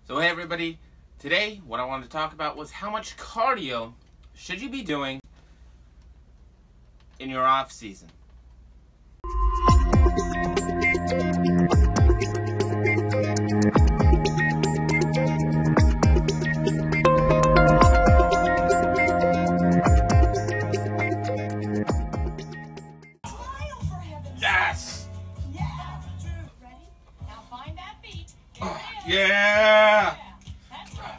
So hey everybody, today what I wanted to talk about was how much cardio should you be doing in your off season. Yes! Yeah! Ready? Now find that beat. Yeah! That's right.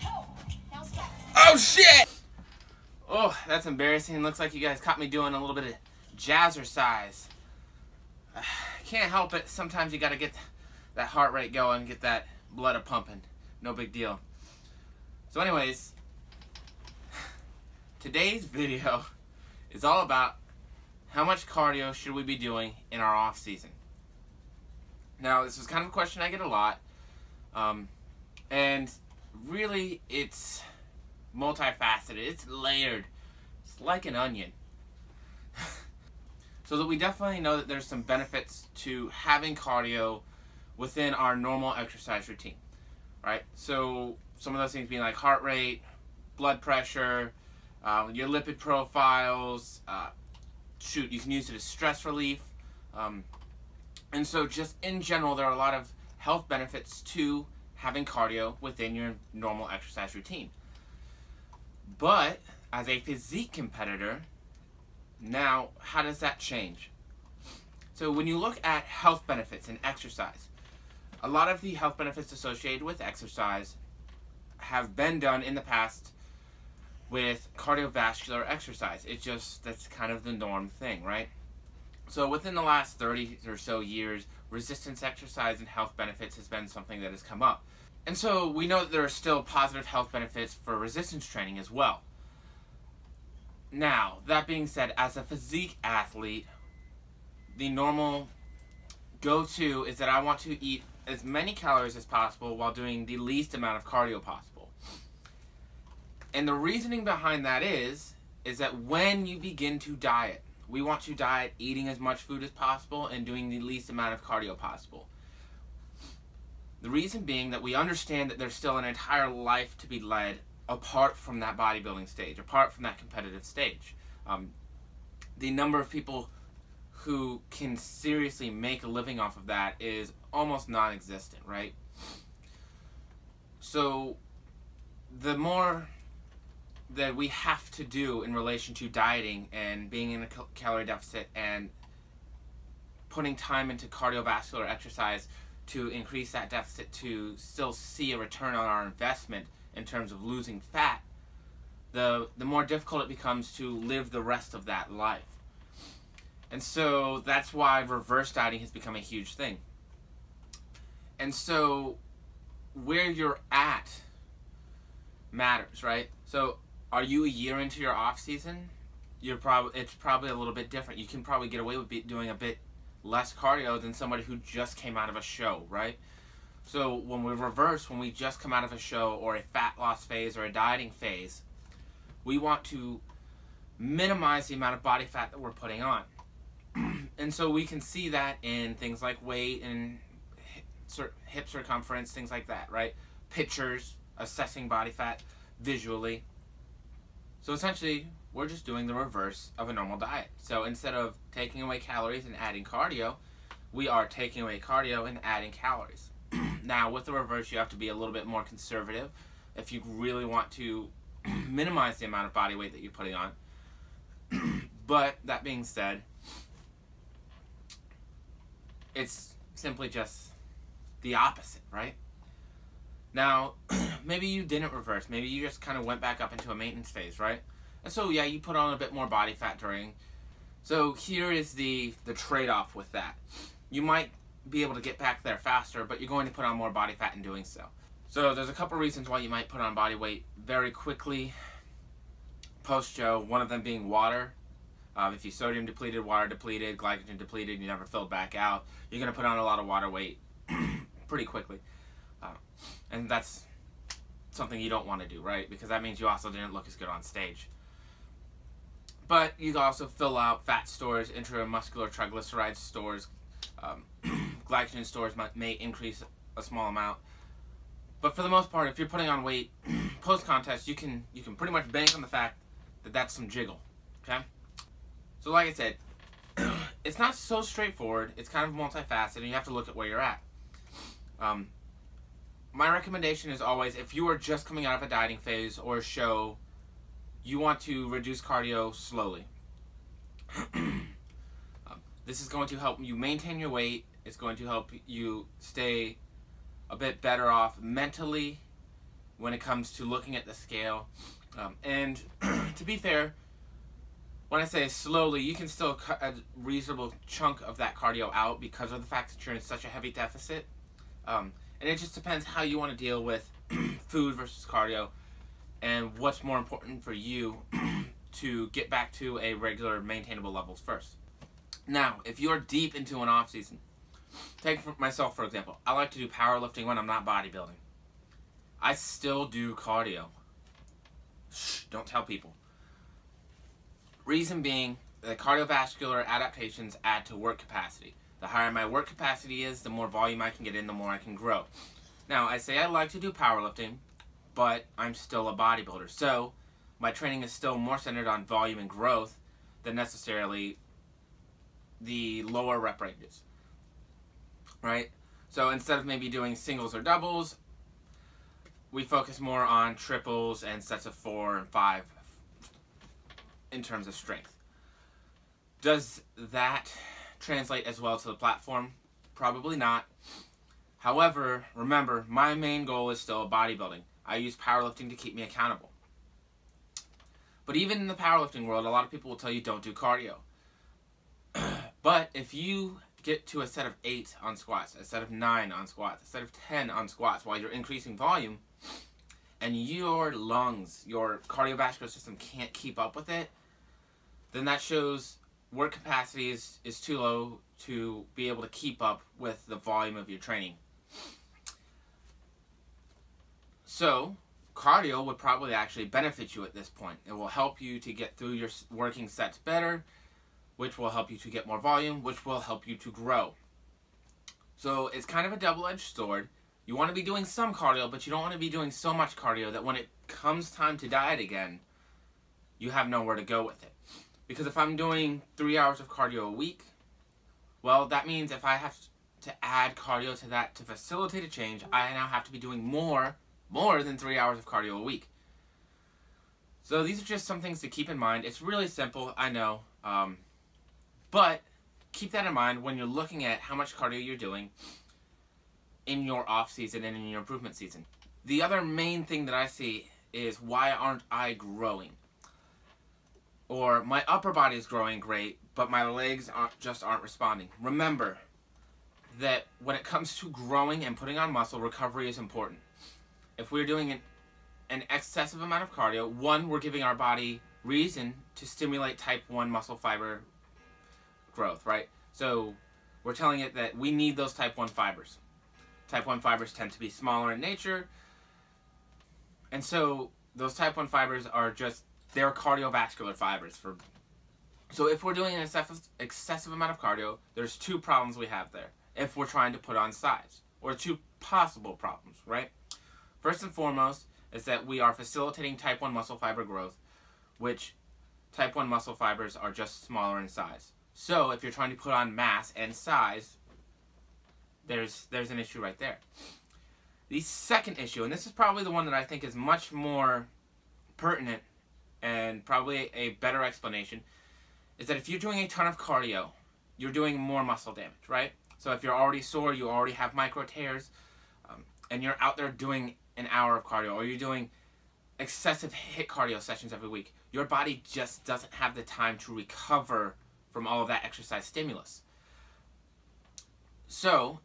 Ho! Now stop. Oh shit! Oh, that's embarrassing. Looks like you guys caught me doing a little bit of jazzercise. Can't help it. Sometimes you gotta get that heart rate going, get that blood pumping. No big deal. So anyways, today's video is all about how much cardio should we be doing in our off season. Now, this is kind of a question I get a lot, and really it's multifaceted. It's layered. It's like an onion. So that we definitely know that there's some benefits to having cardio within our normal exercise routine, right? So some of those things being like heart rate, blood pressure, your lipid profiles, you can use it as stress relief. And so just in general, there are a lot of health benefits to having cardio within your normal exercise routine. But as a physique competitor, now how does that change? So when you look at health benefits in exercise, a lot of the health benefits associated with exercise have been done in the past with cardiovascular exercise. That's kind of the norm thing, right? So within the last 30 or so years, resistance exercise and health benefits has been something that has come up. And so we know that there are still positive health benefits for resistance training as well. Now, that being said, as a physique athlete, the normal go-to is that I want to eat as many calories as possible while doing the least amount of cardio possible. And the reasoning behind that is that when you begin to diet, we want to diet eating as much food as possible and doing the least amount of cardio possible. The reason being that we understand that there's still an entire life to be led apart from that bodybuilding stage, apart from that competitive stage. The number of people who can seriously make a living off of that is almost non-existent, right? So the more that we have to do in relation to dieting and being in a calorie deficit and putting time into cardiovascular exercise to increase that deficit to still see a return on our investment in terms of losing fat, the more difficult it becomes to live the rest of that life. And so that's why reverse dieting has become a huge thing. And so where you're at matters, right? So are you a year into your off season? It's probably a little bit different. You can probably get away with doing a bit less cardio than somebody who just came out of a show, right? So when we just come out of a show or a fat loss phase or a dieting phase, we want to minimize the amount of body fat that we're putting on. And so we can see that in things like weight and hip circumference, things like that, right? Pictures, assessing body fat visually. So essentially, we're just doing the reverse of a normal diet. So instead of taking away calories and adding cardio, we are taking away cardio and adding calories. Now, with the reverse, you have to be a little bit more conservative if you really want to minimize the amount of body weight that you're putting on. But that being said, it's simply just the opposite, right? Now, maybe you didn't reverse. Maybe you just kind of went back up into a maintenance phase, right? And so, yeah, you put on a bit more body fat during. So here is the trade-off with that. You might be able to get back there faster, but you're going to put on more body fat in doing so. So there's a couple reasons why you might put on body weight very quickly post-show, one of them being water. If you sodium depleted, water depleted, glycogen depleted, you never filled back out, you're going to put on a lot of water weight pretty quickly. And that's something you don't want to do, right? Because that means you also didn't look as good on stage. But you can also fill out fat stores, intramuscular triglyceride stores, glycogen stores may increase a small amount. But for the most part, if you're putting on weight post-contest, you can pretty much bank on the fact that that's some jiggle, okay? So like I said, it's not so straightforward. It's kind of multifaceted, and you have to look at where you're at. My recommendation is always, if you are just coming out of a dieting phase or a show, you want to reduce cardio slowly. This is going to help you maintain your weight. It's going to help you stay a bit better off mentally when it comes to looking at the scale. And to be fair, when I say slowly, you can still cut a reasonable chunk of that cardio out because of the fact that you're in such a heavy deficit. And it just depends how you want to deal with food versus cardio and what's more important for you to get back to a regular maintainable levels first. Now, if you're deep into an off season, take myself for example. I like to do powerlifting when I'm not bodybuilding. I still do cardio. Shh, don't tell people. Reason being, the cardiovascular adaptations add to work capacity. The higher my work capacity is, the more volume I can get in, the more I can grow. Now, I say I like to do powerlifting, but I'm still a bodybuilder. So, my training is still more centered on volume and growth than necessarily the lower rep ranges. Right? So, instead of maybe doing singles or doubles, we focus more on triples and sets of 4 and 5 in terms of strength. Does that translate as well to the platform? Probably not. However, remember, my main goal is still bodybuilding. I use powerlifting to keep me accountable. But even in the powerlifting world, a lot of people will tell you don't do cardio. But if you get to a set of 8 on squats, a set of 9 on squats, a set of 10 on squats while you're increasing volume, and your lungs, your cardiovascular system can't keep up with it, then that shows work capacity is too low to be able to keep up with the volume of your training. So, cardio would probably actually benefit you at this point. It will help you to get through your working sets better, which will help you to get more volume, which will help you to grow. So, it's kind of a double-edged sword. You want to be doing some cardio, but you don't want to be doing so much cardio that when it comes time to diet again, you have nowhere to go with it. Because if I'm doing 3 hours of cardio a week, well, that means if I have to add cardio to that to facilitate a change, I now have to be doing more than 3 hours of cardio a week. So these are just some things to keep in mind. It's really simple, I know. But keep that in mind when you're looking at how much cardio you're doing in your off season and in your improvement season. The other main thing that I see is, why aren't I growing? Or my upper body is growing great, but my legs aren't responding. Remember that when it comes to growing and putting on muscle, recovery is important. If we're doing an excessive amount of cardio, one, we're giving our body reason to stimulate type 1 muscle fiber growth, right? So we're telling it that we need those type 1 fibers. Type 1 fibers tend to be smaller in nature, and so those type 1 fibers are just, they're cardiovascular fibers. So if we're doing an excessive amount of cardio, there's 2 problems we have there if we're trying to put on size, or 2 possible problems, right? First and foremost is that we are facilitating type 1 muscle fiber growth, which type 1 muscle fibers are just smaller in size. So if you're trying to put on mass and size, there's an issue right there. The second issue, and this is probably the one that I think is much more pertinent and probably a better explanation, is that if you're doing a ton of cardio, you're doing more muscle damage, right? So if you're already sore, you already have micro tears, and you're out there doing an hour of cardio, or you're doing excessive HIIT cardio sessions every week, your body just doesn't have the time to recover from all of that exercise stimulus. So,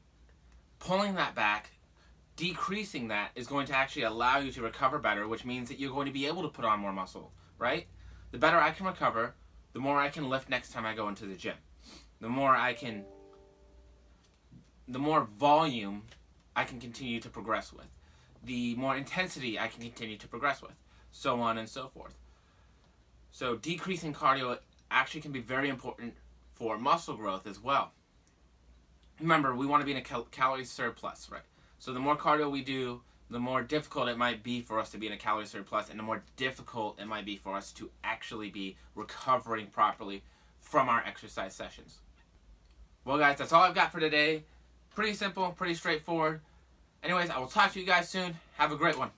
pulling that back, decreasing that, is going to actually allow you to recover better, which means that you're going to be able to put on more muscle, right? The better I can recover, the more I can lift next time I go into the gym. The more volume I can continue to progress with. The more intensity I can continue to progress with. So on and so forth. So decreasing cardio actually can be very important for muscle growth as well. Remember, we want to be in a calorie surplus, right? So the more cardio we do, the more difficult it might be for us to be in a calorie surplus, and the more difficult it might be for us to actually be recovering properly from our exercise sessions. Well, guys, that's all I've got for today. Pretty simple, pretty straightforward. Anyways, I will talk to you guys soon. Have a great one.